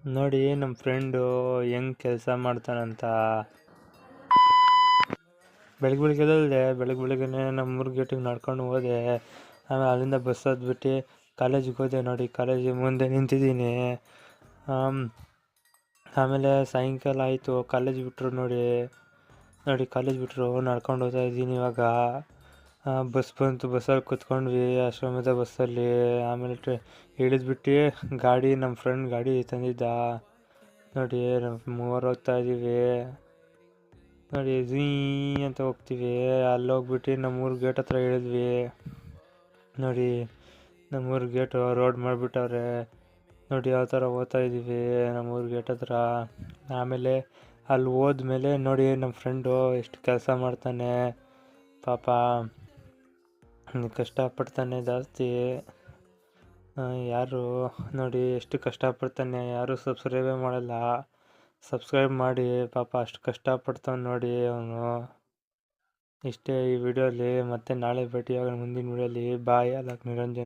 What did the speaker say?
ನೋಡಿ ನಮ್ಮ ಫ್ರೆಂಡು ಹೆಂಗೆ ಕೆಲಸ ಮಾಡ್ತಾನಂತ. ಬೆಳಗ್ಗೆ ಬೆಳಗ್ಗೆನೇ ನಮ್ಮೂರ ಗೇಟಿಗೆ ನಡ್ಕೊಂಡು ಹೋದೆ. ಆಮೇಲೆ ಅಲ್ಲಿಂದ ಬಸ್ ಹತ್ಬಿಟ್ಟು ಕಾಲೇಜಿಗೆ ಹೋದೆ. ನೋಡಿ ಕಾಲೇಜಿಗೆ ಮುಂದೆ ನಿಂತಿದ್ದೀನಿ. ಆಮೇಲೆ ಸಾಯಂಕಾಲ ಆಯಿತು, ಕಾಲೇಜ್ ಬಿಟ್ಟರು. ನೋಡಿ ಕಾಲೇಜ್ ಬಿಟ್ಟರು, ನಡ್ಕೊಂಡು ಹೋಗ್ತಾ ಇದ್ದೀನಿ ಇವಾಗ. ಬಸ್ ಬಂತು, ಬಸ್ಸಲ್ಲಿ ಕೂತ್ಕೊಂಡ್ವಿ, ಆಶ್ರಮದ ಬಸ್ಸಲ್ಲಿ. ಆಮೇಲೆ ಇಳಿದ್ಬಿಟ್ಟು ನಮ್ಮ ಫ್ರೆಂಡ್ ಗಾಡಿ ತಂದಿದ್ದ. ನೋಡಿ ನಮ್ಮ ಮೂವರು ಹೋಗ್ತಾ ಇದ್ದೀವಿ. ನೋಡಿ ಝೀ ಅಂತ ಹೋಗ್ತೀವಿ. ಅಲ್ಲಿ ಹೋಗ್ಬಿಟ್ಟು ನಮ್ಮೂರ ಗೇಟ್ ಹತ್ರ ಇಳಿದ್ವಿ. ನೋಡಿ ನಮ್ಮೂರ ಗೇಟು ರೋಡ್ ಮಾಡಿಬಿಟ್ಟವ್ರೆ. ನೋಡಿ ಯಾವ ಥರ ಹೋಗ್ತಾ ಇದ್ದೀವಿ ನಮ್ಮೂರ ಗೇಟ್ ಹತ್ರ. ಆಮೇಲೆ ಅಲ್ಲಿ ಹೋದ್ಮೇಲೆ ನೋಡಿ ನಮ್ಮ ಫ್ರೆಂಡು ಎಷ್ಟು ಕೆಲಸ ಮಾಡ್ತಾನೆ ಪಾಪ, ಕಷ್ಟಪಡ್ತಾನೆ ಜಾಸ್ತಿ. ಯಾರು ನೋಡಿ ಎಷ್ಟು ಕಷ್ಟಪಡ್ತಾನೆ, ಯಾರು ಸಬ್ಸ್ಕ್ರೈಬೇ ಮಾಡಲ್ಲ. ಸಬ್ಸ್ಕ್ರೈಬ್ ಮಾಡಿ ಪಾಪ, ಅಷ್ಟು ಕಷ್ಟಪಡ್ತಾನೆ ನೋಡಿ ಅವನು. ಇಷ್ಟೇ ಈ ವಿಡಿಯೋಲಿ. ಮತ್ತೆ ನಾಳೆ ಭೇಟಿಯಾಗೋಣ ಮುಂದಿನ ವಿಡಿಯೋಲಿ. ಬಾಯ್. ಅಲ್ಲಕ್ ನಿರಂಜನ್.